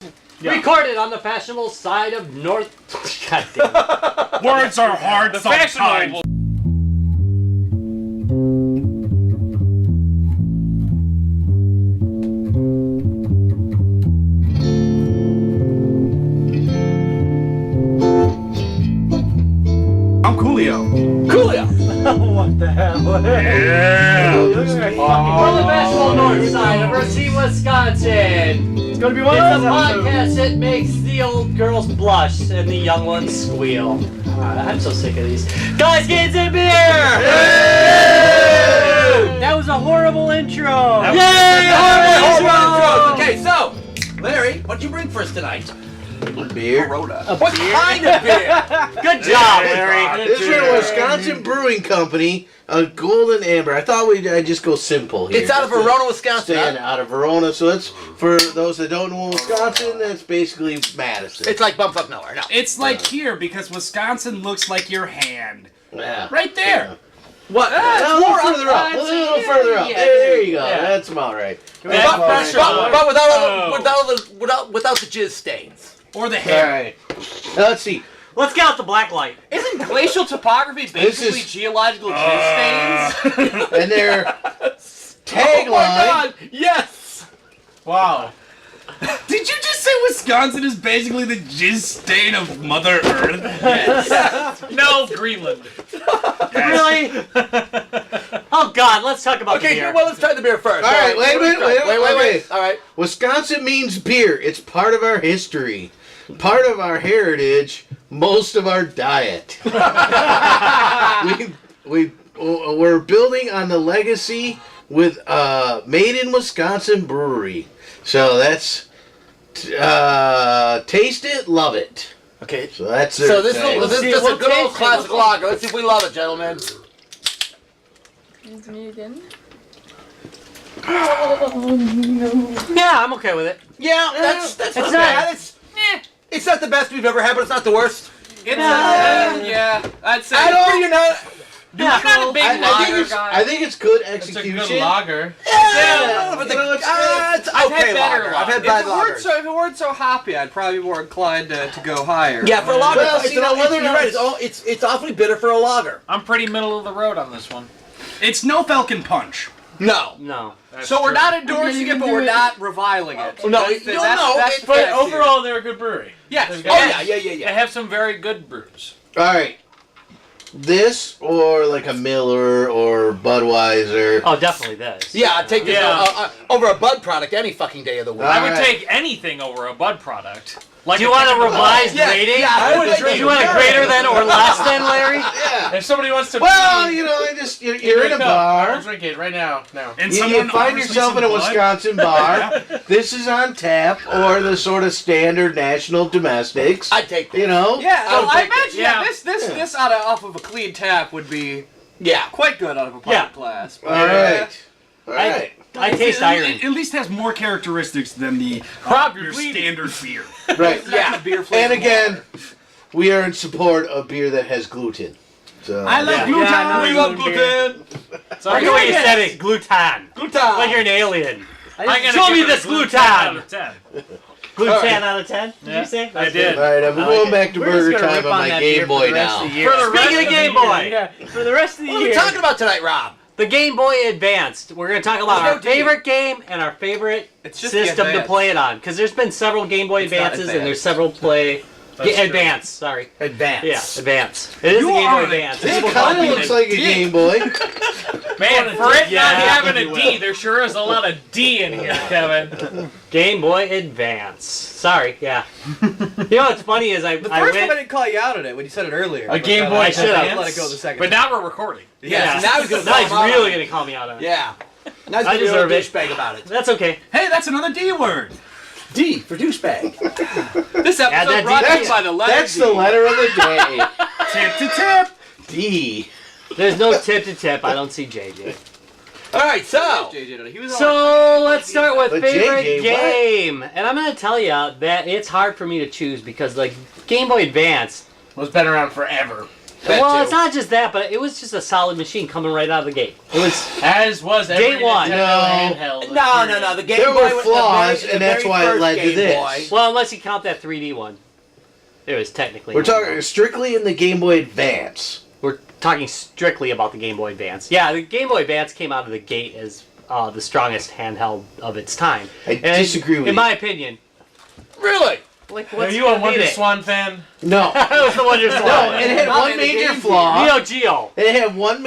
Yeah. Recorded on the fashionable side of North. God damn it. Words are hard sometimes. I'm Coolio. What the hell? Yeah. From the fashionable north side of Racine, Wisconsin. It's gonna be one It's of a those podcast that makes the old girls blush and the young ones squeal. I'm so sick of these. Guys, get some beer! That was a horrible intro. Yay! Horrible intro! Okay, so, Larry, what'd you bring for us tonight? Beer. What kind of beer? Good job, Larry. This is from Wisconsin Brewing Company, a golden amber. I thought I'd just go simple here. It's out of Verona, Wisconsin. Stand out of Verona, so that's, for those that don't know Wisconsin, that's basically Madison. It's like bumfuck nowhere. No. It's like here because Wisconsin looks like your hand. Yeah. Right there. Yeah. What? A little further up. A little further up. Yeah. There you go. Yeah. That's about right. But without the jizz stains. Or the All hair. right. Now, let's see. Let's get out the black light. Isn't glacial topography basically geological jizz stains? And their tagline. Oh my God! Yes. Wow. Did you just say Wisconsin is basically the jizz stain of Mother Earth? Yes. No, Greenland. Really? Oh God, let's talk about the Okay, beer. well, let's try the beer first. All right, wait a minute. Wait. All right. Wisconsin means beer. It's part of our history, part of our heritage, most of our diet. We're building on the legacy with Made in Wisconsin Brewery. So that's taste it, love it. Okay. So that's So this thing. is a good old classic lager. Let's see if we love it, gentlemen. Is me again? Yeah, I'm okay with it. Yeah, that's not not- bad. It's not the best we've ever had, but it's not the worst. It's yeah, I'd say. I don't. You're not. Yeah. I'm not a big lager guy. I think it's good It's a execution. good lager. Yeah, but it's I've had better. I've had bad lagers. If it weren't so hoppy, I'd probably be more inclined to go higher. Yeah, for a lager, Well, you're right. It's awfully bitter for a lager. I'm pretty middle of the road on this one. It's no Falcon Punch. No. No. So we're not endorsing it, but we're not reviling it. No, That's the But fact here. overall, they're a good brewery. Yes. They have some very good brews. All right. This or like a Miller or Budweiser. Oh, definitely this. Yeah, I'd take this over a Bud product any fucking day of the week. I would Alright. take anything over a Bud product. Like Do you want a revised Yeah, rating? yeah, I would Do you want a greater than or less than, Larry? Yeah. If somebody wants to Well, you know, you're in a bar. I'll drink it right now. And You someone find offers me yourself in a some blood. Wisconsin bar. This is on tap or the sort of standard national domestics. I'd take that. You know? Yeah, I would I take imagine it. this off of a clean tap would be Yeah. quite good out of a pint Yeah. glass. All right. All I- right. I taste iron. It at least has more characteristics than the your standard beer. Right. Yeah. Beer And again, we are in support of beer that has gluten. So I love gluten. Yeah, We love gluten. I like the way you said it. Glutan. Gluten. Like you're an alien. I'm gonna Show give me it a this gluten glutan. out of 10. Glutan out of 10? Did Yeah, you say? I did. All right, I'm going back to We're just burger gonna time rip on on my that beer Game for Boy the rest now. of the year. For the Speaking of Game Boy, Yeah, for the rest of the What are we year. talking about tonight, Rob? the Game Boy Advance. We're going to talk about Let's our go deep. favorite game and our favorite It's just the system to Advance. play it on. Because there's been several Game Boy It's not Advances and there's Advance. several play... That's true. Advance, sorry. Advance. Yeah, Advance. It is You the Game are Boy an Advance. It People kind call of me looks the- like a Game Boy. Man, for it Yeah, not having if a you D, will. there sure is a lot of D in here, Kevin. Game Boy Advance. Sorry, yeah. You know what's funny is I The first time I went... didn't call you out on it when you said it earlier. A Game But Boy I should have. Let it go the second But time. now we're recording. Yeah. So now he's gonna Now he's call him out really on it. going to call me out on it. Yeah. Now he's I gonna be a deserve real it. douchebag about it. That's okay. Hey, that's another D word. D for douchebag. This Add episode that brought to D. you by the letter That's D. the letter of the day. Tip to tip. D. There's no tip to tip. I don't see JJ. All right, so JJ, he was on. So let's start with But favorite JJ, what? game. And I'm going to tell you that it's hard for me to choose because like Game Boy Advance Well, it's been around forever. That well, too. it's not just that, but it was just a solid machine coming right out of the gate. It was As was every Day one. Nintendo No. handheld. No. The Game There Boy were was flaws, the and that's very why it first led to Game this. Boy. well, unless you count that 3D one. It was technically. We're talking strictly in the Game Boy Advance. We're talking strictly about the Game Boy Advance. Yeah, the Game Boy Advance came out of the gate as the strongest handheld of its time. I disagree with in you. my opinion. Really? Like, Are what's you a gonna beat Wonder it? Swan fan? No. That was the Wonder Swan. No, it had Not one in the major Game flaw. Neo Geo. It had one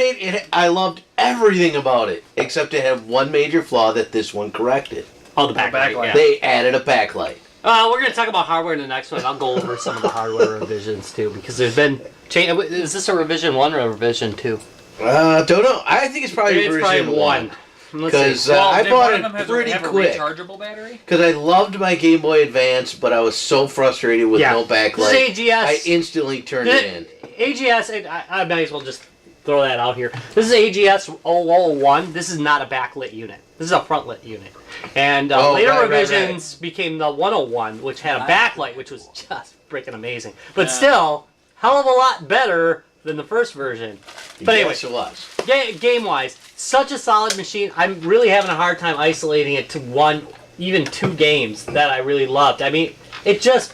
I loved everything about it, except it had one major flaw that this one corrected. Oh, the backlight. backlight. Yeah. They added a backlight. We're going to talk about hardware in the next one. I'll go over some of the hardware revisions, too, because there's been... Is this a revision 1 or a revision 2? Don't know. I think it's probably It's version probably 1. Let's see. Because I did bought one of them it pretty have quick. a rechargeable battery? Because I loved my Game Boy Advance, but I was so frustrated with no backlight. This is AGS. I instantly turned it in. AGS, I might as well just throw that out here. This is AGS 001. This is not a backlit unit. This is a frontlit unit. And later revisions became the 101, which had a backlight, which was just freaking amazing. But still, hell of a lot better than the first version. But anyway, Yes, it was. game-wise, such a solid machine. I'm really having a hard time isolating it to one, even 2 games that I really loved. I mean, it just,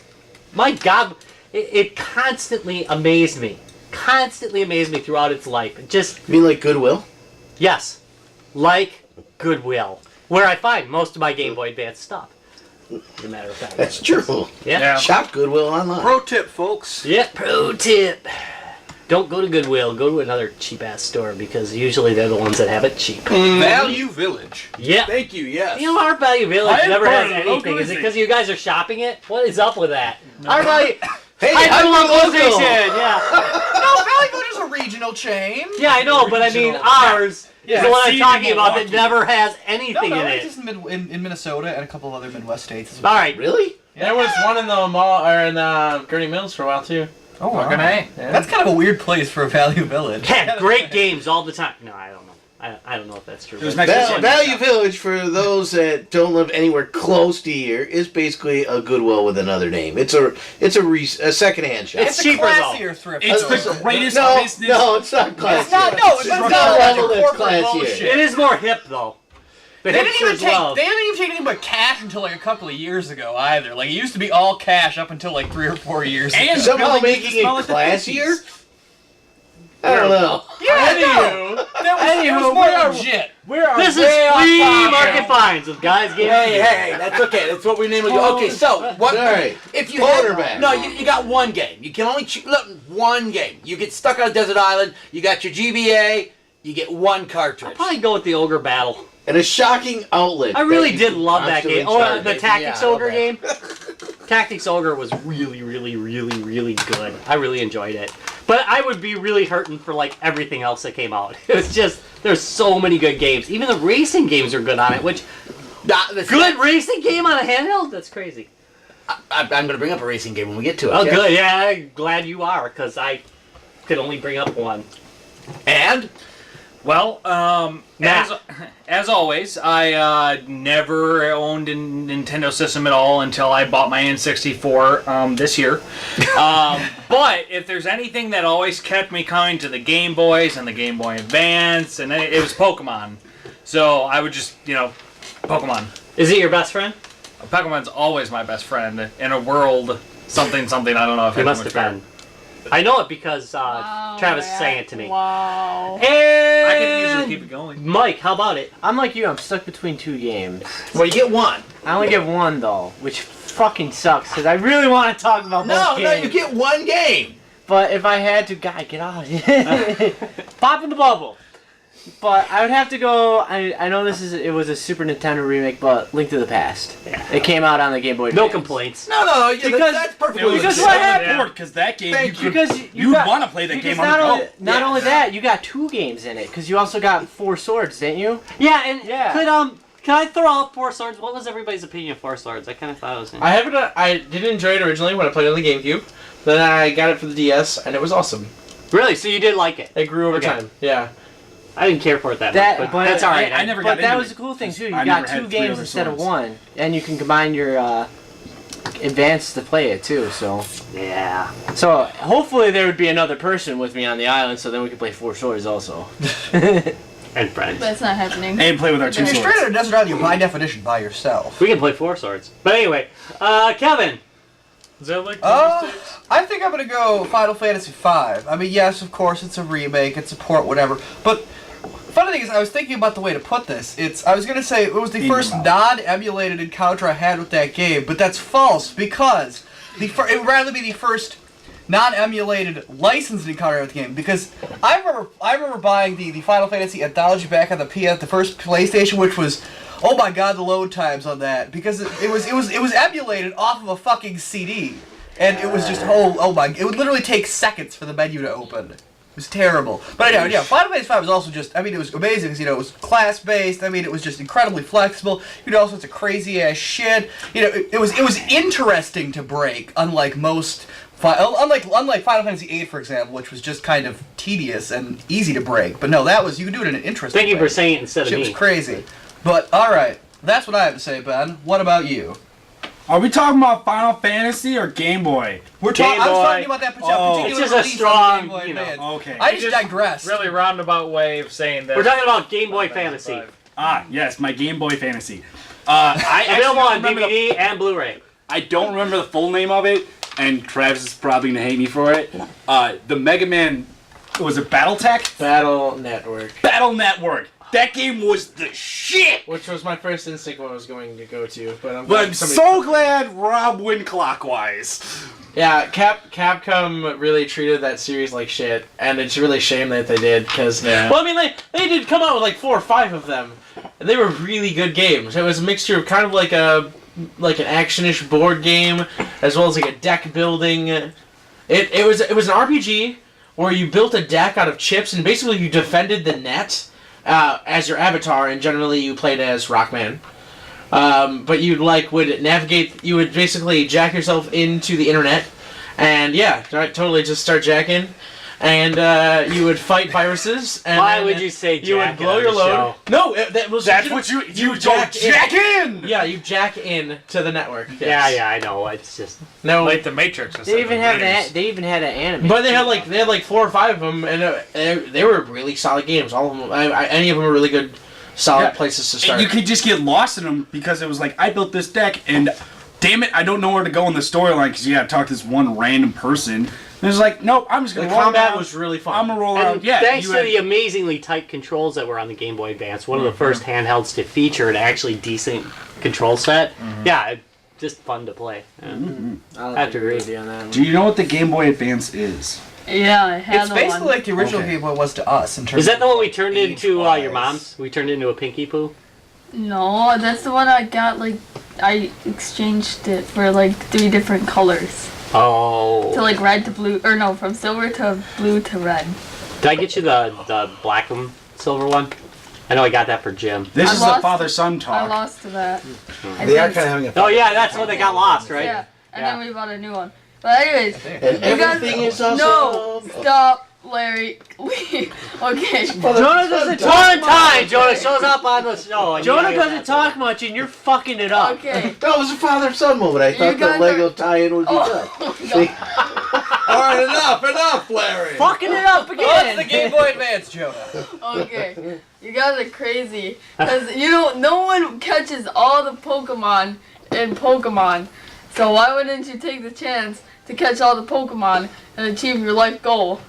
my God, it constantly amazed me. Constantly amazed me throughout its life. It just, You mean like Goodwill? yes, like Goodwill, where I find most of my Game Boy Advance stuff. As a matter of fact. That's true. Yeah. Shop Goodwill online. Pro tip, folks. Yeah. Pro tip. Don't go to Goodwill. Go to another cheap-ass store because usually they're the ones that have it cheap. Value Village. Yeah. Thank you, yes. You know, our Value Village I never am has for anything. Is it localizing. because you guys are shopping it? What is up with that? Our Value... Hey, Hyper hyperlocal! localization! Yeah. No, Value Village is a regional chain. Yeah, I know, but I mean, ours is the one I'm See talking in about that Milwaukee. never has anything in it's it. just in Minnesota and a couple of other Midwest states. All right. Really? There was one in the mall, or in Gurney Mills for a while, too. Oh, wow. Fucking A. Yeah. That's kind of a weird place for a Value Village. Yeah, great games all the time. No, I don't know. I don't know if that's true. It was but- next to Value Village, for those that don't live anywhere close to here, is basically a Goodwill with another name. It's a secondhand shop. It's It's cheaper, a classier thrift. It's store. the greatest no, business. no, it's not classier. It's not. No, it's not not level like that's corporate classier. bullshit. It is more hip, though. The They didn't even hipsters take. love. They didn't even take anything but cash until like a couple of years ago either. Like it used to be all cash up until like 3 or 4 years And ago. Somehow buildings making it smell like the classier? 50s. I don't know. Anywho, It was more legit. we are This is way off free topic. market finds with guys getting. Hey, that's okay. That's what we name it. Okay, so what? Sorry. If you Quarterback. had, no, you got one game. You can only look one game. You get stuck on a desert island. You got your GBA. You get one cartridge. I'd probably go with the Ogre Battle. And a shocking outlet. I really that you did can love that constantly game. Oh, charge. the Tactics Yeah, I love Ogre that. game. Tactics Ogre was really, really, really, really good. I really enjoyed it. But I would be really hurting for like everything else that came out. It was just, there's so many good games. Even the racing games are good on it, which, good racing game on a handheld? That's crazy. I'm going to bring up a racing game when we get to it. Oh, yeah? good. Yeah, I'm glad you are, because I could only bring up one. And Well, Matt. as always, I never owned a Nintendo system at all until I bought my N64 this year. But if there's anything that always kept me coming to the Game Boys and the Game Boy Advance, and it was Pokemon. So I would just, Pokemon. Is it your best friend? Pokemon's always my best friend in a world something. I don't know if It must have been. I know it because Travis sang it to me. Wow. And I can usually keep it going. Mike, how about it? I'm like you, I'm stuck between 2 games. well, you get one. I only get one though, which fucking sucks because I really want to talk about both No, games. you get one game. But if I had to, God, get out of here. Pop in the bubble. But I would have to go. I know it was a Super Nintendo remake, but Link to the Past. Yeah. It came out on the Game Boy No Advance. complaints. No, yeah, Because- that's perfectly because legit. what happened? Because that game, Thank you. Because you'd got- want to play that because game on not the only, go. Not Yeah. only that, you got 2 games in it. Because you also got 4 swords, didn't you? Yeah, and Yeah. can I throw out Four Swords? What was everybody's opinion of Four Swords? I kind of thought it was. I didn't enjoy it originally when I played it on the GameCube. Then I got it for the DS, and it was awesome. Really? So you did like it? It grew over Okay. time. Yeah. I didn't care for it that That- much, but but that's all right. I never But got that into was it. the cool thing too. You I got never had 2 three games other instead of swords. 1, and you can combine your Advance to play it too. So Yeah. so hopefully there would be another person with me on the island, so then we could play Four Swords also. And friends. But it's not happening. And play with our two If you're swords. straight on a desert island, you're by definition by yourself. We can play Four Swords. But anyway, Kevin. Is that like I think I'm gonna go Final Fantasy V. I mean, yes, of course, it's a remake, it's a port, whatever. But funny thing is, I was thinking about the way to put this. I was gonna say it was the first non-emulated encounter I had with that game, but that's false because it would rather be the first non-emulated licensed encounter with the game. Because I remember buying the Final Fantasy anthology back on the first PlayStation, which was. Oh my god, the load times on that, because it was emulated off of a fucking CD, and it was just oh my, it would literally take seconds for the menu to open. It was terrible. But anyway, yeah, Final Fantasy V was also just, I mean, it was amazing because, it was class based. I mean, it was just incredibly flexible. You do all sorts of crazy ass shit. It was interesting to break, unlike most. Unlike Final Fantasy VIII, for example, which was just kind of tedious and easy to break. But no, you could do it in an interesting way. Thank you for saying it instead of Shit me. was crazy. But, alright, that's what I have to say, Ben. What about you? Are we talking about Final Fantasy or Game Boy? I was talking about that particular It's just a release strong, on the Game Boy Advance. Okay. I just digressed. really roundabout way of saying that? We're talking about Game Boy Fantasy. Yes, my Game Boy Fantasy. Available on remember DVD and Blu-ray. I don't remember the full name of it, and Travis is probably gonna hate me for it. The Mega Man, was it BattleTech? Battle Network. Battle Network. That game was the shit. Which was my first instinct when I was going to go to, but I'm But glad I'm somebody- so glad Rob went clockwise. Yeah, Capcom really treated that series like shit, and it's really a shame that they did, because, well, I mean, they did come out with like 4 or 5 of them, and they were really good games. It was a mixture of kind of like an actionish board game, as well as like a deck building. It was an RPG where you built a deck out of chips, and basically you defended the net as your avatar, and generally you played as Rockman. But you would navigate. You would basically jack yourself into the internet, and totally just start jacking, and you would fight viruses. And Why then would you say you would jack blow on your the load? show? No, that's what you don't jack jack in. Yeah, you jack in to the network. Yes. Yeah, I know. It's just No, Like the Matrix. They even had an anime. but they had like 4 or 5 of them, and they were really solid games. All of them. Any of them were really good, solid places to start. And you could just get lost in them because it was like, I built this deck, and damn it, I don't know where to go in the storyline because you got to talk to this one random person. And it's like, nope, I'm just the gonna roll combat around. was really fun. I'm gonna roll and around. Yeah, thanks you to had- the amazingly tight controls that were on the Game Boy Advance, one of the first handhelds to feature an actually decent control set. Yeah, just fun to play. Yeah. I have to agree. with you on that one. Do you know what the Game Boy Advance is? Yeah, I had It's the basically one. like the original Okay. Game Boy was to us in terms Is that the one we turned age into wise. your mom's? We turned into a Pinky Poo? No, that's the one I got, I exchanged it for 3 different colors. Oh. So red to blue, or no, from silver to blue to red. Did I get you the black and silver one? I know I got that for Jim. This I is the lost- father-son I talk. lost to that. I They are think- kind of having a. Oh yeah, that's when they got lost, right? Yeah, and Yeah. then we bought a new one. But anyways, And you guys, everything is awesome. no, stop, Larry. Okay. Jonah doesn't One talk time, much. Jonah shows up on the show. and Jonah you doesn't talk much, and you're fucking it up. Okay. That was a father-son moment. I thought the guys Lego are- tie-in would be good. No. All right, enough, Larry. Fucking it up again. What's the Game Boy Advance, Jonah? Okay. You guys are crazy. Because, no one catches all the Pokemon in Pokemon. So why wouldn't you take the chance to catch all the Pokemon and achieve your life goal?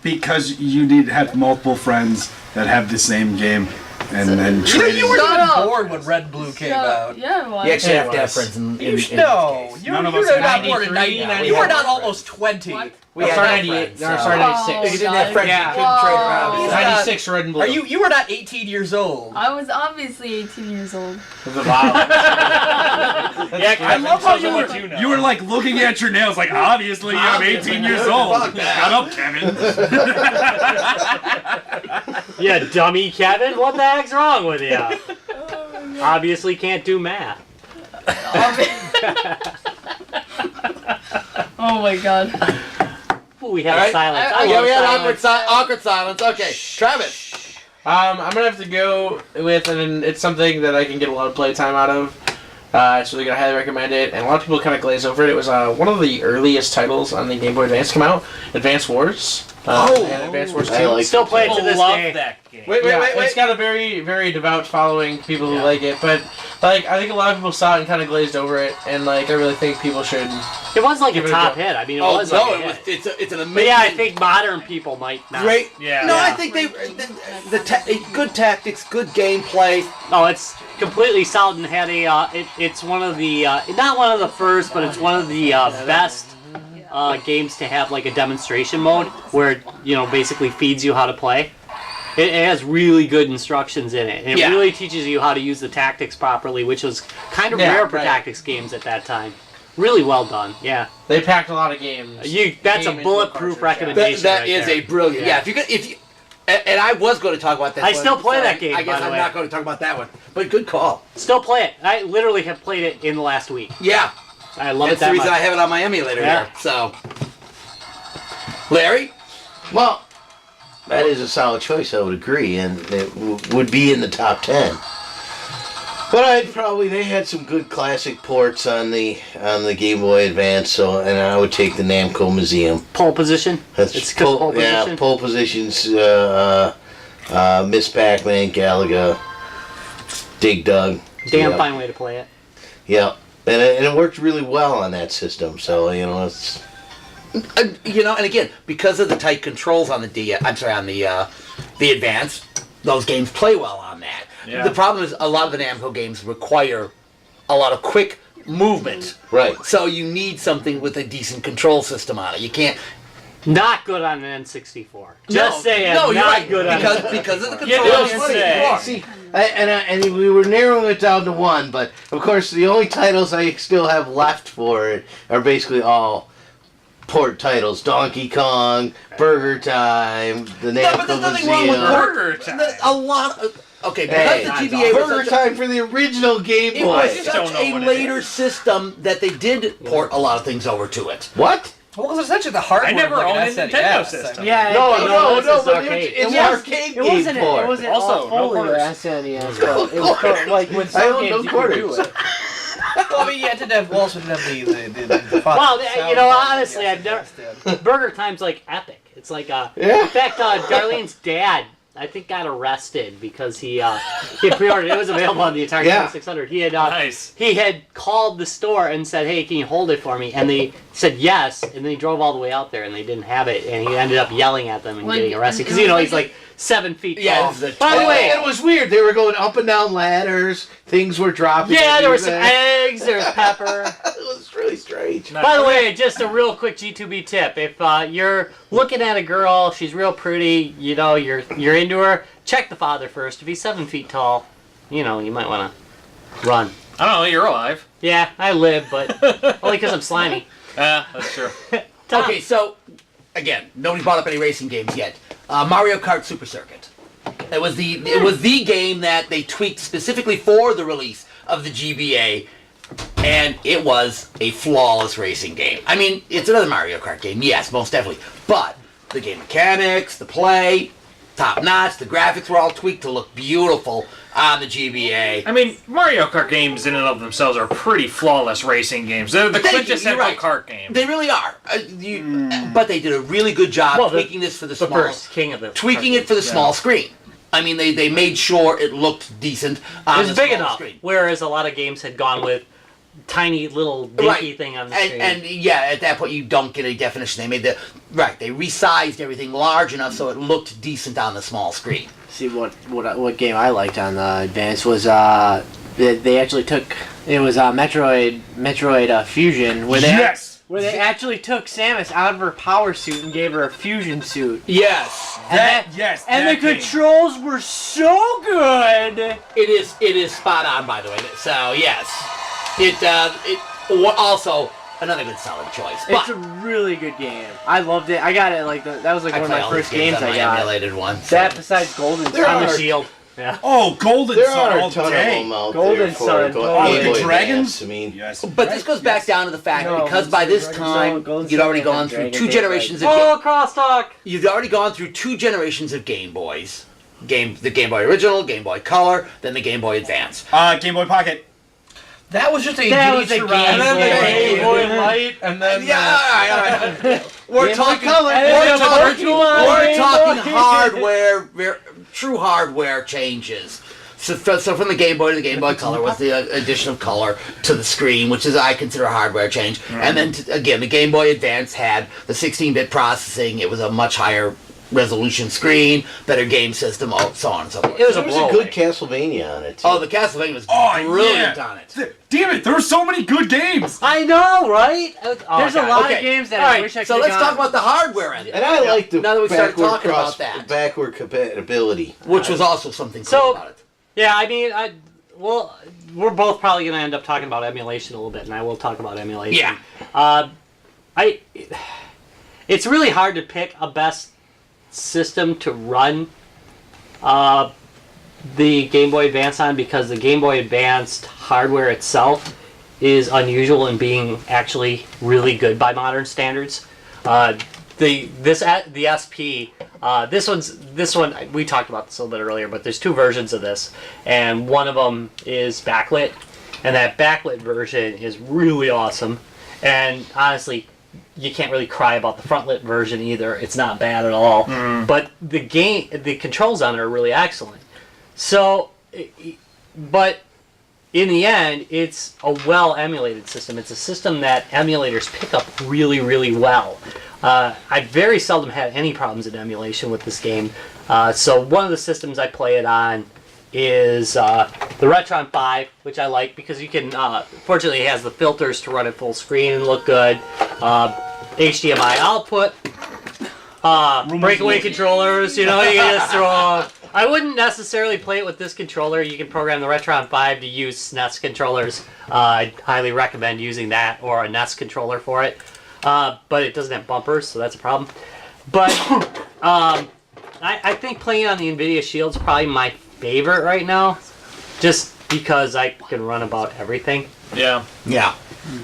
Because you need to have multiple friends that have the same game, and then trading. You were Shut even up. born when Red Blue came out. Yeah, why? You actually have to have was. friends in You this should know. case. You None of were us not had born in 93, 90. You were not almost 20. What? We I'm had sorry, no 98. friends, No, I'm so- sorry, Oh, 96. You didn't have friends, Yeah. you couldn't trade around. Whoa. 96 red and blue. You were not 18 years old. I was obviously 18 years old. The violence. Yeah, I love how Kevin, you so were, know. you were like looking at your nails, like obviously I'm 18 years old. Shut up, Kevin. Yeah, dummy Kevin. What the heck's wrong with you? Obviously can't do math. Oh my god. Ooh, we had All right. silence. I Yeah, love we had silence. awkward silence. Okay, Travis. I'm gonna have to go with, and it's something that I can get a lot of playtime out of. It's really good. I highly recommend it. And a lot of people kind of glaze over it. It was one of the earliest titles on the Game Boy Advance to come out. Advance Wars. And Advance Wars 2. I like Still play it to People this love day. that game. Wait. It's got a very, very devout following, people who like it. But, like, I think a lot of people saw it and kind of glazed over it. And, like, I really think people should... It was like Give a it a top go. hit. I mean, it Oh was no, like a hit. it's an amazing. But yeah, I think modern people might not. great. Yeah. No, I Yeah. think good tactics, good gameplay. No, it's completely solid and had a. It's one of the not one of the first, but it's one of the best games to have like a demonstration mode where it, basically feeds you how to play. It has really good instructions in it, and it Yeah. really teaches you how to use the tactics properly, which was kind of Yeah, rare for right. tactics games at that time. Really well done. Yeah, They packed a lot of games. that's a Game into bulletproof cartridge, recommendation. That right is there. a brilliant. Yeah, if you, and I was going to talk about that. I one, still play so that game, I guess by the I'm way. not going to talk about that one, but good call. Still play it. I literally have played it in the last week. Yeah, I love that's it that the reason much. I have it on my emulator Yeah. here. So, Larry, Well, that is a solid choice, I would agree, and it would be in the top 10. But they had some good classic ports on the Game Boy Advance, and I would take the Namco Museum. Pole position. That's It's 'cause pole position. pole positions. Miss Pac-Man, Galaga, Dig Dug. Damn Yep. fine way to play it. Yep, and it worked really well on that system. So it's. and again, because of the tight controls on the Advance, those games play well on that. Yeah. The problem is a lot of the Namco games require a lot of quick movement. Right. So you need something with a decent control system on it. You can't. Not good on an N64. Just saying. No, you're not right. good on Because of the Yeah, control. no, it's See, and we were narrowing it down to one, but of course the only titles I still have left for it are basically all port titles: Donkey Kong, Burger Time, the No, but there's Namco nothing wrong with Museum. Burger Time. A lot of. Okay, because Hey, the GBA was Burger such Time for the original Game it Boy. was just such don't know a what it later system that they did port a lot of things over to it. What? Well, it's essentially the hardware. I never of like owned an a SNES. Nintendo system. Yeah, No, this is but arcade. it's It an was- arcade it game wasn't. It for. wasn't Also, all no fully quarters. SNES, but it was like when I some own games no you could quarters. do it. Well, I mean, yeah, it didn't have. Well, also didn't have the Well, sound honestly, the I've never. SNES did. Burger Time's like epic. It's like Yeah. In fact, Darlene's dad, I think, got arrested because he had pre-ordered. It was available on the Atari Yeah. 2600. He had Nice. he had called the store and said, "Hey, can you hold it for me?" And they said yes, and then he drove all the way out there, and they didn't have it, and he ended up yelling at them and Like, getting arrested because it was he's like 7 feet Yeah, tall. this is a By the way, it was weird. They were going up and down ladders. Things were dropping. yeah, there were some everywhere. eggs, there was pepper. It was really strange. By the way, just a real quick G2B tip: if you're looking at a girl, she's real pretty, you're into her, check the father first. If he's 7 feet tall, you might want to run. I don't know, you're alive. Yeah, I live, but only because I'm slimy. That's true. Tom. Okay, so again, nobody's brought up any racing games yet. Mario Kart Super Circuit. It was the game that they tweaked specifically for the release of the GBA, and it was a flawless racing game. I mean, it's another Mario Kart game, yes, most definitely, but the game mechanics, the play, top notch. The graphics were all tweaked to look beautiful on the GBA. I mean, Mario Kart games in and of themselves are pretty flawless racing games. They're the Thank you, you're quintessential right. kart game. They really are. But they did a really good job Well, tweaking this for the The small, first king of the tweaking it for the small screen. I mean, they made sure it looked decent on It was the big small enough, screen. whereas a lot of games had gone with tiny little dinky Right. thing on the screen. And yeah, at that point you don't get a definition. They made they resized everything large enough so it looked decent on the small screen. See what game I liked on the Advance was they actually took it was Metroid Fusion where they actually took Samus out of her power suit and gave her a fusion suit. Yes, And the controls were so good. it is spot on, by the way. So yes, it also another good solid choice. But It's a really good game. I loved it. I got it that was like I one of play my all first these games on I my got. emulated one. So. That besides Golden There on Sun. the are- shield. Yeah. Oh, Golden There Sun are all a ton day. of them out Golden there for Sun, Game totally. Boy The dragons? Advance, I mean, Yes. But this goes back down to the fact No, because by this time Golden you'd already Sun gone had through Dragon two Tape, generations of Oh, crosstalk! you've already gone through two generations of Game Boys. The Game Boy Original, Game Boy Color, then the Game Boy Advance. Game Boy Pocket. That was just a That was a Game And then the Boy. Game Boy Light, and then Yeah, all right. We're talking Color. we're talking hardware, true hardware changes. So from the Game Boy to the Game Boy Color was the addition of color to the screen, which is I consider a hardware change. And then again, the Game Boy Advance had the 16-bit processing. It was a much higher resolution screen, better game system, so on and so forth. It was a There was blow a good Castlevania on it, too. Oh, the Castlevania was brilliant on it. Damn it, there were so many good games. I know, right? There's a lot of games that I wish I could. So let's talk about the hardware end. And I like the Now that we started talking about that. backward compatibility. Which was also something cool So- about it. Yeah, I mean, we're both probably going to end up talking about emulation a little bit, and I will talk about emulation. Yeah. It's really hard to pick a best system to run the Game Boy Advance on, because the Game Boy Advance hardware itself is unusual in being actually really good by modern standards. The SP, this one we talked about this a little bit earlier, but there's two versions of this, and one of them is backlit, and that backlit version is really awesome. And honestly, you can't really cry about the frontlit version either. It's not bad at all. But the controls on it are really excellent. So, but in the end, it's a well emulated system. It's a system that emulators pick up really, really well. I very seldom had any problems in emulation with this game. So one of the systems I play it on is the Retron 5, which I like because you can, fortunately it has the filters to run it full screen and look good. HDMI output, breakaway controllers, you know, you can just throw. I wouldn't necessarily play it with this controller. You can program the Retron 5 to use SNES controllers. I'd highly recommend using that or a NES controller for it. But it doesn't have bumpers, so that's a problem. But I think playing on the NVIDIA Shield's probably my favorite right now, just because I can run about everything. Yeah. Yeah.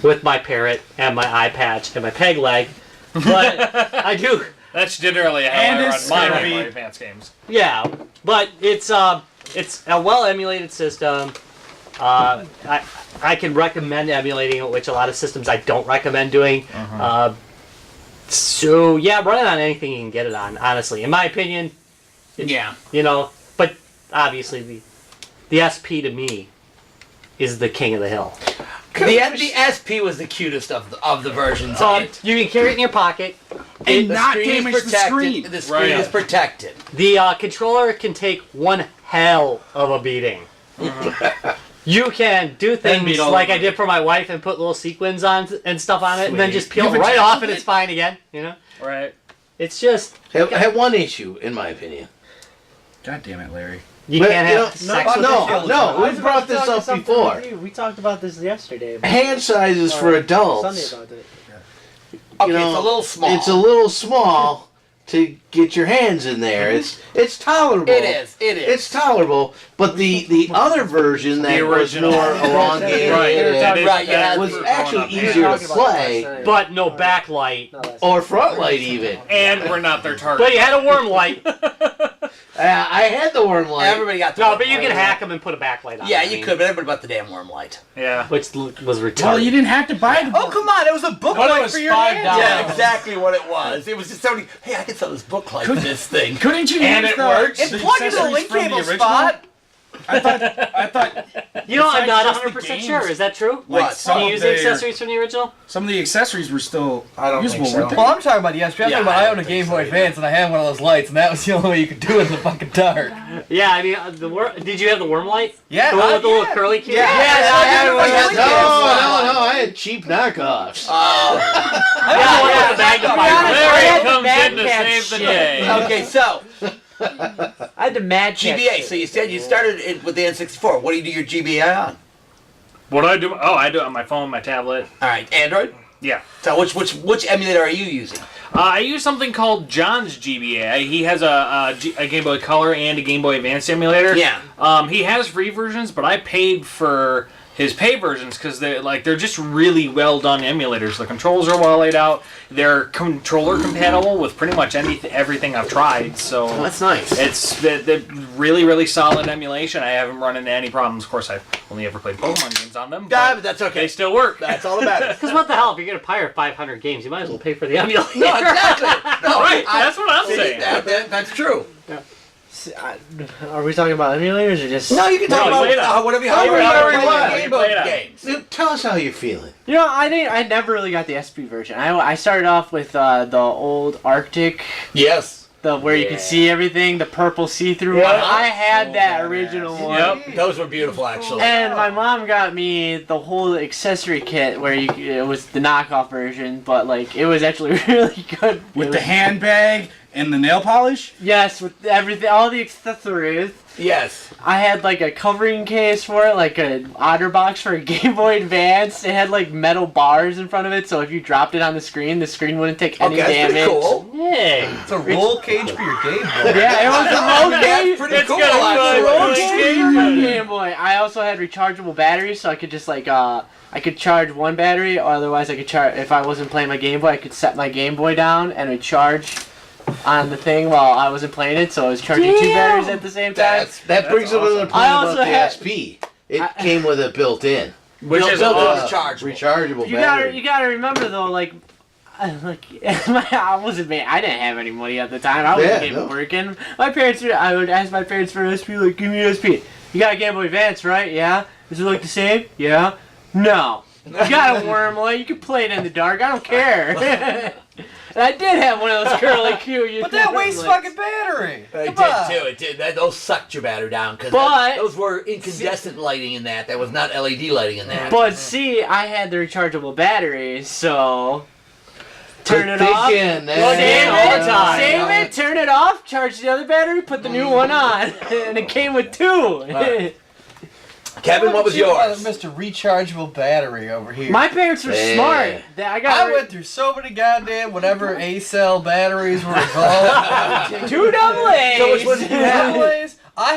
With my Parrot and my eye patch and my peg leg. But I do. That's generally how And I it's run my scary. Game Boy Advance games. Yeah, but it's a well emulated system. I can recommend emulating it, which a lot of systems I don't recommend doing. So yeah, run it on anything you can get it on. Honestly, in my opinion, Yeah. you know. But obviously, the SP to me is the king of the hill. The SP was the cutest of the versions of it. You can carry it in your pocket. And The not screen is damage the protected. screen. The screen is protected. The controller can take one hell of a beating. You can do things beat all like of I did for my wife and put little sequins on and stuff on it, and then just peel You've right off and adjusted it's fine again. You know, Right. it's just Have one issue, in my opinion. God damn it, Larry. you But, can't you have know, sex with no, we brought this up before. We talked about this yesterday. Hand sizes for adults. Sunday about it. Okay, You know, it's a little small. It's a little small to get your hands in there. It's tolerable. It is. It is. It's tolerable, but the other version that was original. more elongated Right. Right, yeah. was We're actually talking easier to Talking about that play, last night. but no backlight. No, that's- or front light even. And we're not their target. But you had a worm light. I had the worm light. Everybody got the No, worm but you light. can hack them and put a backlight on. Yeah, I you mean, could, but everybody bought the damn worm light. Yeah. which was retarded. Well, you didn't have to buy the Oh, come on. It was a book But it light was for your $5. hands. Yeah, exactly what it was. It was just somebody, hey, I can sell this book like this thing. Couldn't you And use it the, works. It the plugged into the accessories link from the cable original? spot. I thought You know, I'm besides not just the 100% games, sure. Is that true? like What? some Can you of use the their, accessories from the original? some of the accessories were still I don't usable, think so. weren't they? Well, I'm talking about the SP. I'm Yeah, talking about I I don't own a think Game so Boy either. Advance, and I had one of those lights, and that was the only way you could do it in the fucking dark. Yeah, I mean, did you have the worm light? Yeah, The one with the little yeah. curly kid? Yeah, I yeah, had one. yeah, No, I had cheap knockoffs. Yeah, I had the magnifier. Larry the comes Mad in to Cat save the shit. day. Okay, so I had the Mad Cat GBA. shit. So you said you started it with the N64. What do you do your GBA on? What do I do? Oh, I do it on my phone, my tablet. All right, Android. Yeah. So which emulator are you using? I use something called John's GBA. He has a Game Boy Color and a Game Boy Advance emulator. Yeah. He has free versions, but I paid for his pay versions because they're just really well done emulators. The controls are well laid out. They're controller compatible with pretty much everything I've tried. So that's nice. It's the really, really solid emulation. I haven't run into any problems. Of course, I've only ever played Pokemon games on them. Yeah, but that's okay. They still work. That's all that matters. Because what the hell, if you're going to pirate 500 games, you might as well pay for the emulator. No, exactly. No, Right, that's what I'm saying. That's true. Are we talking about emulators or just? No, you can talk about whatever you want. Game Boy games. Tell us how you're feeling. You know, I never really got the SP version. I started off with the old Arctic. Yes. Where you could see everything, the purple see-through one. I had that original one. Yep, those were beautiful, actually. And my mom got me the whole accessory kit where it was the knockoff version, but like it was actually really good. With the handbag and the nail polish? Yes, with everything, all the accessories. Yes. I had like a covering case for it, like a OtterBox for a Game Boy Advance. It had like metal bars in front of it, so if you dropped it on the screen wouldn't take any damage. That's pretty cool. Yeah. It's a roll cage for your Game Boy. Yeah, it was a roll cage. Pretty cool. Roll cage for my Game Boy. I also had rechargeable batteries, so I could just like I could charge one battery, or otherwise I could charge. If I wasn't playing my Game Boy, I could set my Game Boy down and it'd charge on the thing while I wasn't playing it, so I was charging two batteries at the same time. That brings up another point about the SP. It came with it built in. Which is rechargeable battery. You gotta remember though, like I wasn't man. I didn't have any money at the time. I wasn't even working. My parents, I would ask my parents for an SP, like, give me an SP. You got a Game Boy Advance, right? Yeah. Is it like the same? Yeah. No. You got a Wormlight. You can play it in the dark. I don't care. And I did have one of those curly Q. But that wastes fucking battery. It did too. It did. Those sucked your battery down because those were incandescent lighting in that. That was not LED lighting in that. But see, I had the rechargeable batteries, so turn it off. Save it. Turn it off. Charge the other battery. Put the new one on, and it came with two. Kevin, what was yours? Mr. Rechargeable Battery over here. My parents were smart. I went through so many goddamn whatever A-cell batteries were involved. 2 double A's. So which one did you have? I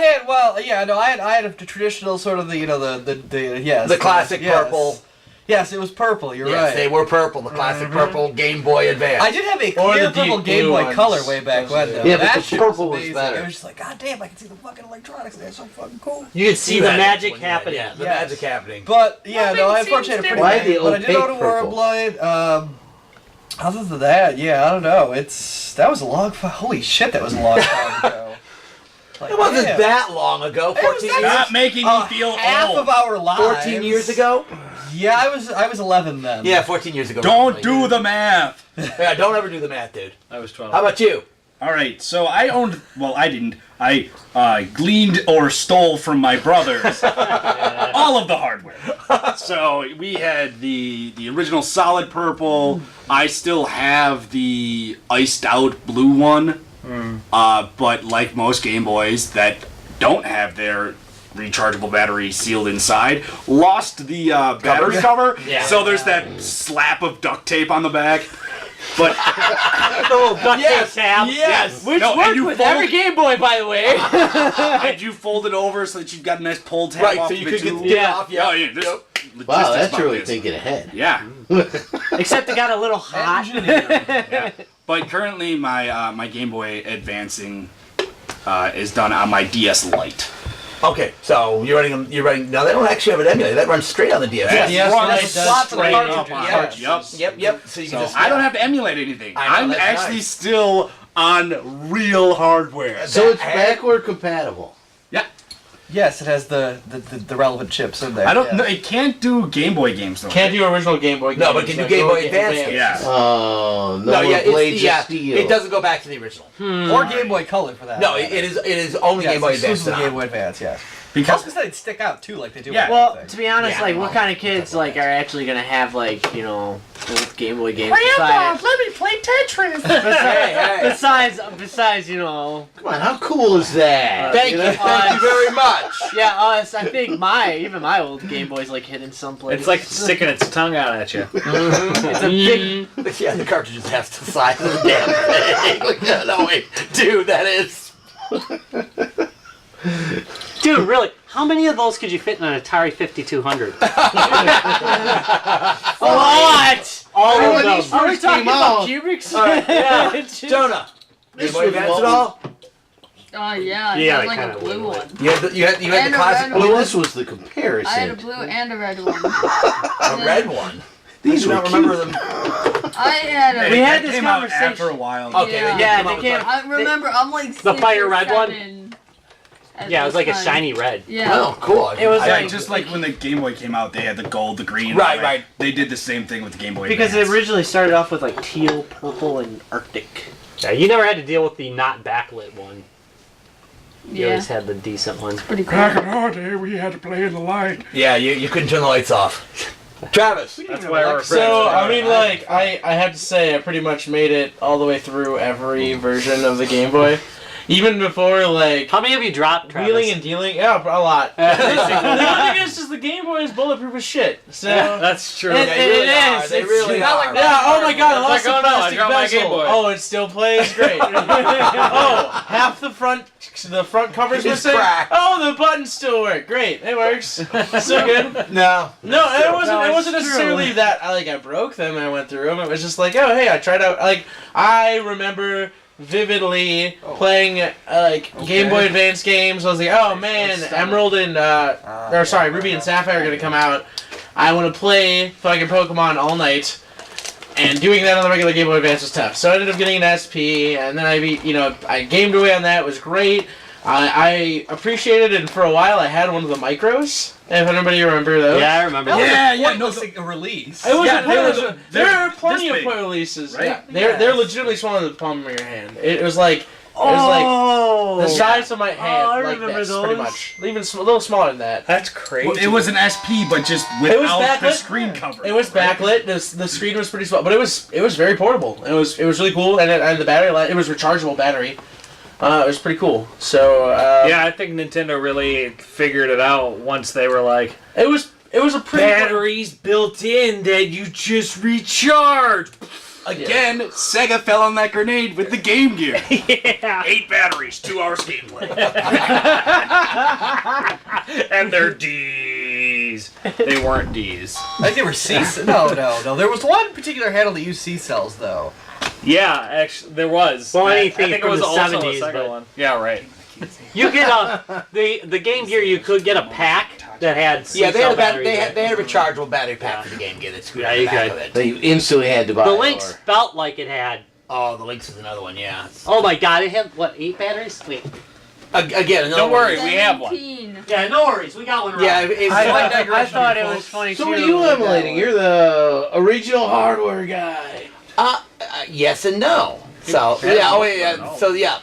had a traditional sort of the classic purple. Yes, it was purple. You're right. Yes, they were purple. The classic purple Game Boy Advance. I did have a clear purple Game Boy Color way back when, though. Yeah, that but the purple was better. It was just like, god damn, I can see the fucking electronics. They're so fucking cool. You can see the magic happening. Yeah, the magic happening. But yeah, no, I unfortunately had a pretty good. But I did own a Wormlight. Other than that, yeah, I don't know. That was a long. Holy shit, that was a long time ago. Like, it wasn't that long ago. 14 years. Not making me feel half old. of our lives. 14 years ago. Yeah, I was 11 then. Yeah, 14 years ago. Don't do the math. Yeah, don't ever do the math, dude. I was 12. How about you? All right, so I owned. Well, I didn't. I gleaned or stole from my brothers all of the hardware. So we had the original solid purple. I still have the iced out blue one. But like most Game Boys that don't have their rechargeable battery sealed inside, lost the battery cover. Yeah. So there's that slap of duct tape on the back. But the little duct tape tab. Yes. Which worked with every Game Boy, by the way. And you fold it over so that you've got a nice pull tab Right, off so of you it could too. get it off. Oh, yeah. Wow, that's really thinking. thinking ahead. Yeah. Except it got a little hot. Yeah. But currently my Game Boy Advancing is done on my DS Lite. Okay, so you're running. Now they don't actually have an emulator. That runs straight on the DS. Yes, runs straight up on cartridges. Yep. So you can just. I don't have to emulate anything. I know, I'm that's actually nice. still on real hardware. So it's backward compatible. Yeah. Yes, it has the relevant chips in there. I don't know. It can't do Game Boy games though. Can't do original Game Boy games. No, but can do Game Boy Advance games. Yeah. Oh, no, No, yeah, Blades of it's Steel. it doesn't go back to the original. Or Game Boy Color for that. No, it is only Yes, Game Boy Advance. exclusively Game Boy Advance, yes. Because Because they'd stick out too, like they do. Yeah. with Well, everything. to be honest, Yeah, like, well, what kind of kids like are actually gonna have like old Game Boy games? let me play Tetris. Besides, Come on, how cool is that? Thank you very much. yeah, us. I think even my old Game Boy's like hidden someplace. It's like sticking its tongue out at you. It's a big. Yeah, the cartridges have the size of the damn thing. Like, no, wait, dude, that is. Dude, really, How many of those could you fit in an Atari 5200? What? All of them. Are we talking about cubics? Yeah. Jonah, This Game Boy was Advance what at all? Oh yeah, it Yeah, has they like a kinda blue would. one. You had the And a classic red blue Well, one? this was the I had a comparison. blue and a red one. A red one. These I were don't remember cute. them. I had a. We had That this came out conversation. after a while. Okay, Yeah. then Yeah, come they up with came- that. I remember. I'm like The 6 fire or red one? 7 at Yeah, it was this like a time. shiny red. Yeah. Oh, cool. It was Yeah, like- just like when the Game Boy came out, they had the gold, the green. Right, all that. right. They did the same thing with the Game Boy Because it Advance. originally started off with like teal, purple, and Arctic. Yeah, you never had to deal with the not backlit one. You Yeah. always had the decent one. Pretty cool. Back in our day, we had to play in the light. Yeah, you couldn't turn the lights off. Travis. That's why we're So, friends. I mean, like, I have to say, I pretty much made it all the way through every version of the Game Boy. Even before, like, How many have you dropped, Travis? wheeling and dealing. Yeah, a lot. The only thing is the Game Boy is bulletproof as shit. So, That's true. It- They really are. is. They It's- really not are. like yeah, oh my god, I lost like, the oh no, I plastic dropped my bezel. Game Boy. Oh, it still plays great. Oh, half the front cover's It's missing. cracked. Oh, the buttons still work. Great, it works. So good. No. No, it wasn't. No, It it's wasn't true. necessarily that I broke them and I went through them. It was just like, oh hey, I tried out. Like I remember vividly playing Game Boy Advance games. I was like, oh man, Emerald and Ruby and Sapphire are gonna come out. I want to play fucking Pokemon all night. And doing that on the regular Game Boy Advance was tough. So I ended up getting an SP, and then I gamed away on that. It was great. I appreciated it, and for a while I had one of the micros. If anybody remember those. Yeah, I remember. Yeah, yeah, no no, a release. It was Yeah, a point there release. was a- There they're are plenty this of big, point releases. right? Yeah, they're legitimately smaller than the palm of your hand. It was like Oh, the size of my hand. I like remember this, pretty those. much. Even a little smaller than that. That's crazy. Well, it was an SP, but just It was without the backlit. screen cover. It was right? backlit. The screen was pretty small, but it was very portable. It was really cool, and the battery it was rechargeable battery. It was pretty cool. So yeah, I think Nintendo really figured it out once they were like, it was a pretty batteries built in that you just recharge. Again, Sega fell on that grenade with the Game Gear. Yeah. 8 batteries, 2 hours gameplay. And they're D's. They weren't D's. I think they were C. No. There was one particular handle that used C cells though. Yeah, actually, there was. Well, I anything think from it was the also 70s, a second but- one. Yeah, right. You get the Game Gear. You could get a pack that had Yeah, they C-cell had, batteries they in had it. they had a rechargeable battery pack for the Game Gear that screwed Yeah, in the you back could. of it. They instantly had to buy The it, Lynx or- felt like it had. Oh, the Lynx is another one, yeah. Oh my god! It had what? 8 batteries? Wait. Again, another Don't one. worry, we have one. 17. Yeah, no worries. We got one right. Yeah, it's I thought it was funny So too. what are you emulating? You're the original hardware guy. yes and no. So yeah, oh yeah, so yeah.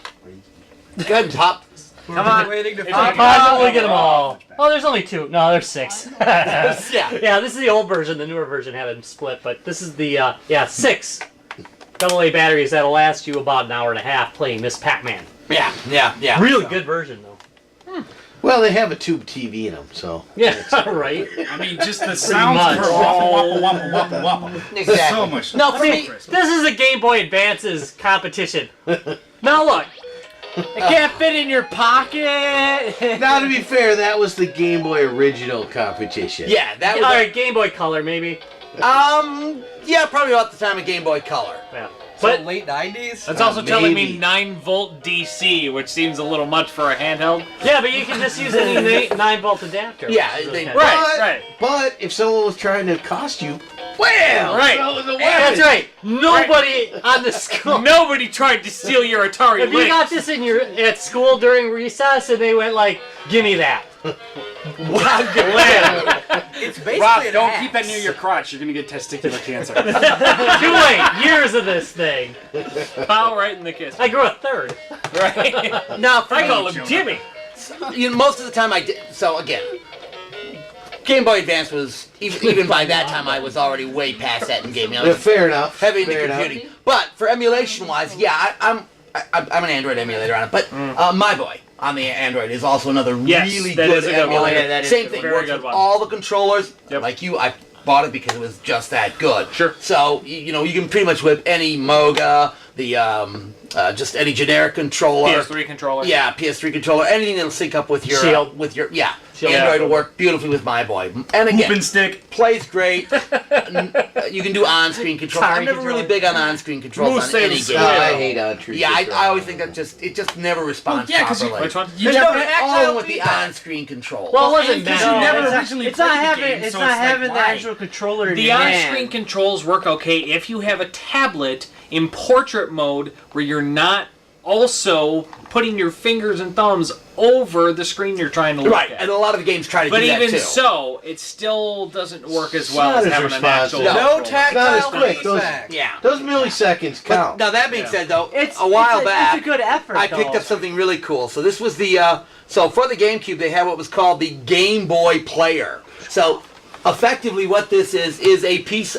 Go ahead and pop. Come on. Waiting to If find you out. Look at them all. Oh, there's only 2. No, there's 6. Yeah. Yeah, this is the old version. The newer version had them split, but this is the 6 AA batteries that'll last you about an hour and a half playing Miss Pac-Man. Yeah. Really good version though. Well, they have a tube TV in them, so. Yeah, right. I mean, just the sounds much. for wappa wappa wappa wappa wappa. Exactly. So much. No, for I me, mean, this is a Game Boy Advance's competition. Now look, It can't fit in your pocket. Now, to be fair, that was the Game Boy original competition. yeah, that all was. right, Game Boy Color maybe. Yeah, probably about the time of Game Boy Color. Yeah. But But late 90s. That's also telling maybe. me 9-volt DC, which seems a little much for a handheld. yeah, but you can just use any 9-volt adapter. Yeah, which is really they- kinda- Right. But if someone was trying to cost you, well, Right. that was a That's weapon. right. Nobody on the school. Nobody tried to steal your Atari If you Lynx. got this at school during recess and they went like, "Give me that," It's basically Rob, an don't axe. keep that near your crotch. You're gonna get testicular cancer. too late. Years of this thing. Pow right in the kiss. I grew a third. Right. Now, for I me, call him Jimmy. most of the time I did. So again, Game Boy Advance was even by that time I was already way past that in gaming. I Yeah, was fair enough. heavy into fair enough. computing. But for emulation wise, yeah, I'm an Android emulator on it. But My Boy on the Android is also another Yes, really that good is a good one. emulator. Oh, yeah, that is Same a thing, very works good with one. all the controllers. Yep. Like you, I bought it because it was just that good. Sure. So you can pretty much whip any Moga, just any generic controller. PS3 controller. Yeah, PS3 controller. Anything that'll sync up with your Shield. Shield. Android will work beautifully with my boy. And again, Whoopin' stick. plays great. You can do on-screen controls. I'm Sorry, never really big on on-screen controls on any game. I hate on-screen. Yeah, I always think that it just never responds properly. Which one? You There's never nothing actually wrong with the on-screen control. Well, it wasn't because bad. you never it's not- originally it's played not the having game, it's so not it's like, having the why? actual controller in The your on-screen hand. controls work okay if you have a tablet in portrait mode where you're not also putting your fingers and thumbs over the screen you're trying to look Right, at. and a lot of the games try to But do that even too. so, it still doesn't work as It's well not as as having an actual responsive. No controller. Not as tactile quick. Those- feedback. Yeah. Those milliseconds But count. now that being said, though, It's a while it's back, It's a good effort. I picked though. up something really cool. So this was the so for the GameCube, they had what was called the Game Boy Player. So effectively, what this is a piece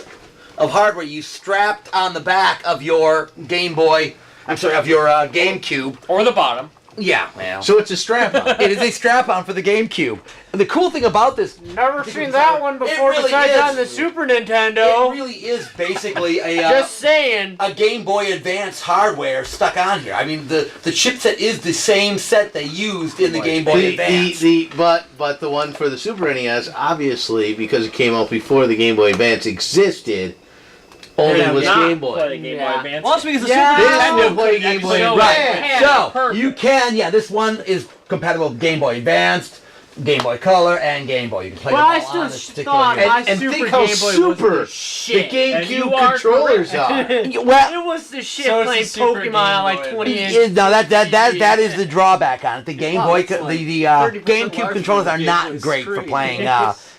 of hardware you strapped on the back of your Game Boy. I'm sorry, of your GameCube. Or the bottom. Yeah, well, So it's a strap-on. it is a strap-on for the GameCube. And the cool thing about this, Never seen that one before. really Besides is. on the Super it Nintendo. really is basically a Just saying. a Game Boy Advance hardware stuck on here. I mean, the chipset is the same set they used in the Game Boy Advance. But the one for the Super NES, obviously, because it came out before the Game Boy Advance existed, only Yeah, was not Game Boy. Play Game Boy Yeah. Advance. Well, that's because the Yeah. Super They Nintendo still play Game Boy So- Advance. Yeah, So perfect. you can, this one is compatible with Game Boy Advanced, Game Boy Color, and Game Boy. You can play Well, them I all still on this particular thought game. my And Super think how Game Boy super was the the shit. And you GameCube are controllers are. Well, It was the shit So it's playing the Super Pokemon Game on like Boy 20 inch. no, that is the drawback on it. The Game Wow, Boy, it's like the 30% GameCube larger controllers than are the not Game Boy great for screen. playing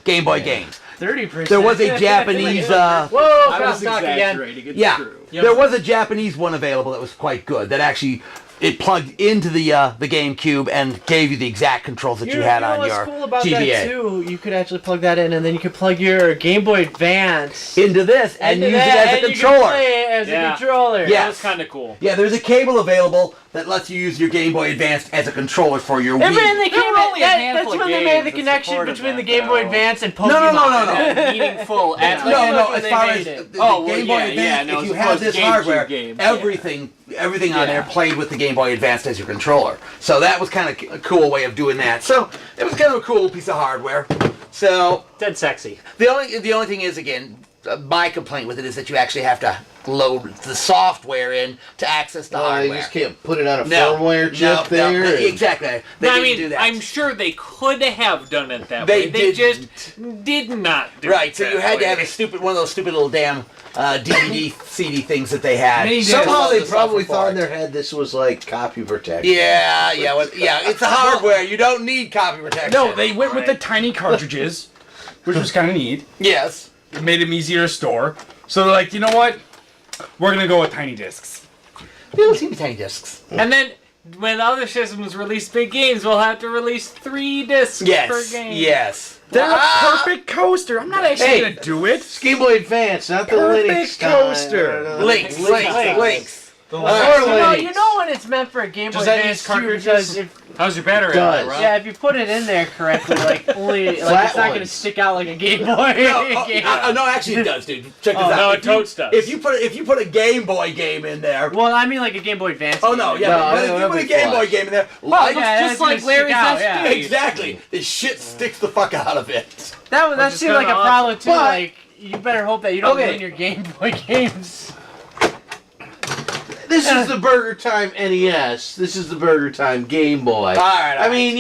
Game Boy games. 30%. There was a Japanese. Whoa, I was crosstalk again. exaggerating. It's Yeah, true. there was a Japanese one available that was quite good. That actually it plugged into the GameCube and gave you the exact controls that you had on what's your cool about GBA. that too? You could actually plug that in, and then you could plug your Game Boy Advance Into this and into use that, it as a and you controller. can play it as Yeah. a controller. Yeah. That was kind of cool. Yeah, there's a cable available that lets you use your Game Boy Advance as a controller for your And Wii. then they There came were only a that's handful of when they made games the that connection supported between the that, Game Boy though. Advance and Pokemon. No. Meaningful. Yeah. At No, Like, no. when As they far made as it. the Oh, Game well, Boy yeah, Advance, no, if you as had opposed this to GameCube hardware, games, everything on Yeah. there played with the Game Boy Advance as your controller. So that was kind of a cool way of doing that. So it was kind of a cool piece of hardware. So Dead sexy. the only thing is, again, my complaint with it is that you actually have to load the software in to access the You hardware. just can't put it on a No, firmware chip there. exactly. They I didn't mean, do that. I'm sure they could have done it that They way. They just didn't. did not do Right, it so that you had to way. have one of those stupid little damn DVD, CD things that they had. Many did. Somehow they The probably software thought for in it. their head this was like copy protection. Yeah, it's a hardware. You don't need copy protection. No, they went with the tiny cartridges, which was kind of neat. Yes. It made them easier to store. So they're like, you know what? We're gonna go with tiny discs. They don't seem to be tiny discs. And then when other systems release big games, we'll have to release 3 discs per Yes. game. Yes. They're Ah! a perfect coaster. I'm not actually Hey. gonna do it. It's Game Boy Advance, not the Perfect Linux coaster. Links. The You know when it's meant for a Game Boy Does that Advance use too, cartridges? because if How's your battery? Does. Rob? yeah, if you put it in there correctly, like only Flat like it's not gonna ones. stick out like a Game Boy game. No, actually it does, dude. Check this Oh, out. no, If it you- totes does. If you put a Game Boy game in there. Well, I mean like a Game Boy Advance. Oh game. no, yeah. No, but if you that'll put a be Game Boy flush. game in there, Well, like yeah, just it's like gonna stick Larry's out, SD. yeah. exactly, the shit sticks the fuck out of it. That just seemed like a kinda problem too. But- Like you better hope that you don't Okay. ruin your Game Boy games. This is the Burger Time NES. This is the Burger Time Game Boy. Alright, I mean,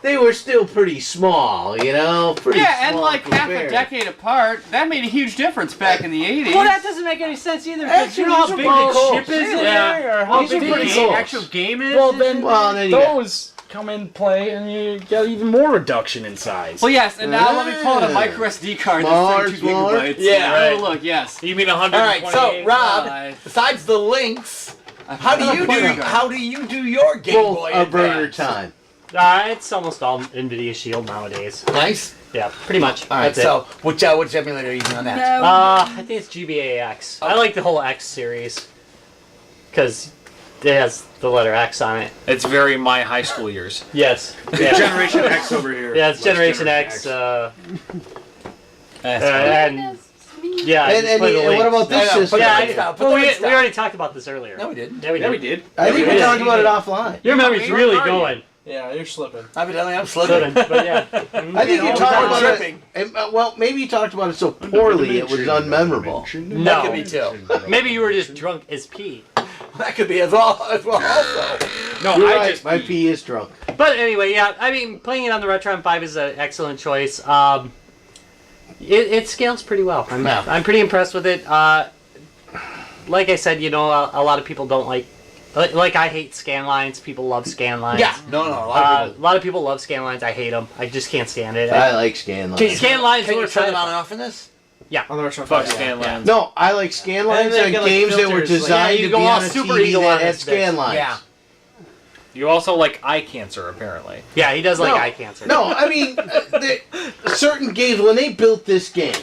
they were still pretty small, Pretty Yeah, and small like half a compared. decade apart, that made a huge difference back in the 80s. Well, that doesn't make any sense either. Because you know how these are big pretty the cool. chip is in Yeah. there, or how These are big pretty the cool. actual game is. Well, then, Well, then you got- those come in play, and you get even more reduction in size. Well, yes, and now let me pull out a Ah. micro SD card Smaller, that's 32 smaller. gigabytes. Yeah. Right. Oh, look, yes. You mean 128? All right, so Rob, Uh, besides the links, how do you do your Game Both Boy are Burger Advance? Time. It's almost all NVIDIA Shield nowadays. Nice. Yeah, pretty much. All right, That's so which emulator are you using on that? it. No. I think it's GBAX. I like the whole X series because it has the letter X on it. It's very my high school years. Yes. Yeah. Generation X over here. Yeah, it's What's Generation X. And Yeah. And what about this system? Yeah, well, we already talked about this earlier. No, we didn't. Yeah, we did. we did. I think we talked about it offline. Your memory's really going. Yeah, you're slipping. Evidently, I'm slipping. But yeah. I think you talked about it. Well, maybe you talked about it so poorly it was unmemorable. That could be too. Maybe you were just drunk as pee. That could be as well also. No, You're I right, just my pee is drunk. But anyway, yeah, I mean, playing it on the Retron 5 is an excellent choice. It scales pretty well. I'm pretty impressed with it. Like I said, a lot of people don't like I hate scan lines. People love scan lines. Yeah, no, A lot of people love scan lines. I hate them. I just can't stand it. I like scan lines. Scan lines Can you were turn them fun. on and off in this? On the Retron fuck 5, scan lines. No, I like scan lines then on they get, like, games that were filters, designed you to go be all on a Super TV Eagle that on had this scan bitch. lines. Yeah. You also like eye cancer, apparently. Yeah, he does like No. eye cancer. No, I mean, certain games, when they built this game,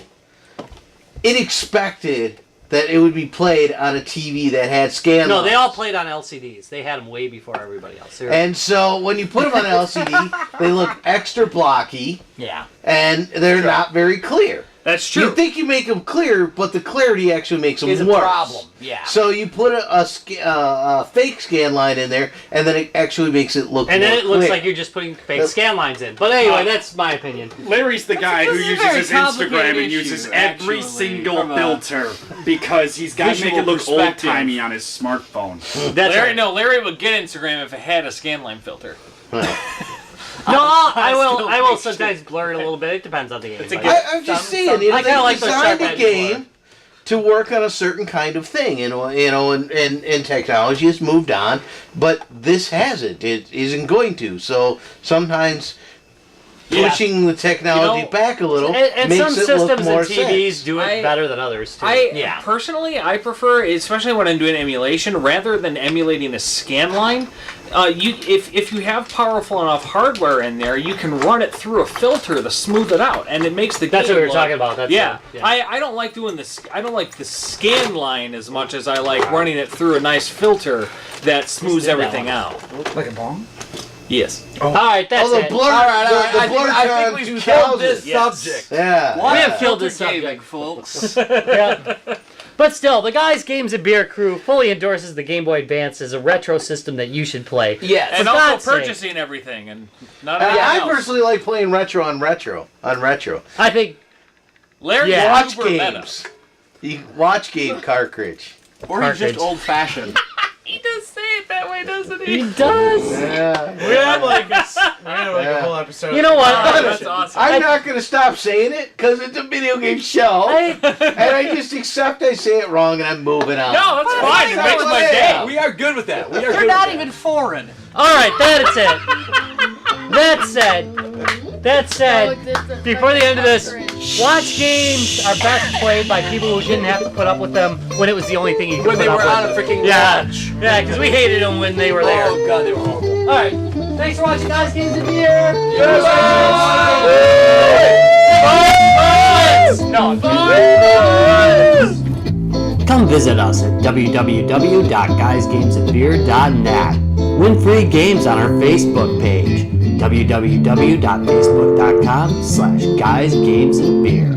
it expected that it would be played on a TV that had scan No, lines. they all played on LCDs. They had them way before everybody else. And so when you put them on an LCD, they look extra blocky, Yeah. and they're not very clear. That's You true. think you make them clear, but the clarity actually makes them Is a worse. problem. Yeah. So you put a fake scan line in there, and then it actually makes it look And then more it looks clear. like you're just putting fake scan lines in. But anyway, that's my opinion. Larry's the guy who this is a uses very his Instagram complicated and uses issue, every actually, single from a filter because he's got to make it look visual perspective. old-timey on his smartphone. That's Larry, right. no, Larry would get Instagram if it had a scan line filter. No, I will sometimes blur it a little bit. It depends on the game. It's a but- good- I'm just saying, I they kinda like those designed sharp a edge game to work on a certain kind of thing, and technology has moved on, but this hasn't. It isn't going to. So sometimes pushing the technology back a little and makes some it look systems more and TVs sense. do it better than others too. I personally, I prefer, especially when I'm doing emulation, rather than emulating a scan line. If you have powerful enough hardware in there, you can run it through a filter to smooth it out, and it makes the That's game what we were look- talking about. That's yeah. yeah. I don't like doing this. I don't like the scan line as much as I like running it through a nice filter that smooths everything out. Like a bomb? Yes. All right, that's Oh, the it. blur, I the blur think we've 2000. killed this Yes. subject. Yeah. We have killed this Filter subject, folks. Yeah. But still, the Guys Games and Beer crew fully endorses the Game Boy Advance as a retro system that you should play. Yes. And For also God's sake. purchasing everything and not everything I else. personally like playing retro on retro. I think Larry's Yeah. Watch super meta. games. You watch game cartridge. Or he's Cartridge. just old fashioned. He does say it that way, doesn't he? he does. Yeah. We had like a whole episode. You know what? That's awesome. I'm not going to stop saying it because it's a video game show. And I just accept I say it wrong and I'm moving on. No, that's fine. It That's makes how my it day. is. We are good with that. We are They're good not with even foreign. All right, that's it. That said, before the end of this, watch games are best played by people who didn't have to put up with them when it was the only thing you could When put they up were on a with. freaking Yeah, launch. yeah, because we hated them when they were there. Oh god, they were horrible. All right, thanks for watching Guys Games and Beer. Come visit us at www.guysgamesandbeer.net. Win free games on our Facebook page, www.facebook.com/guysgamesandbeer.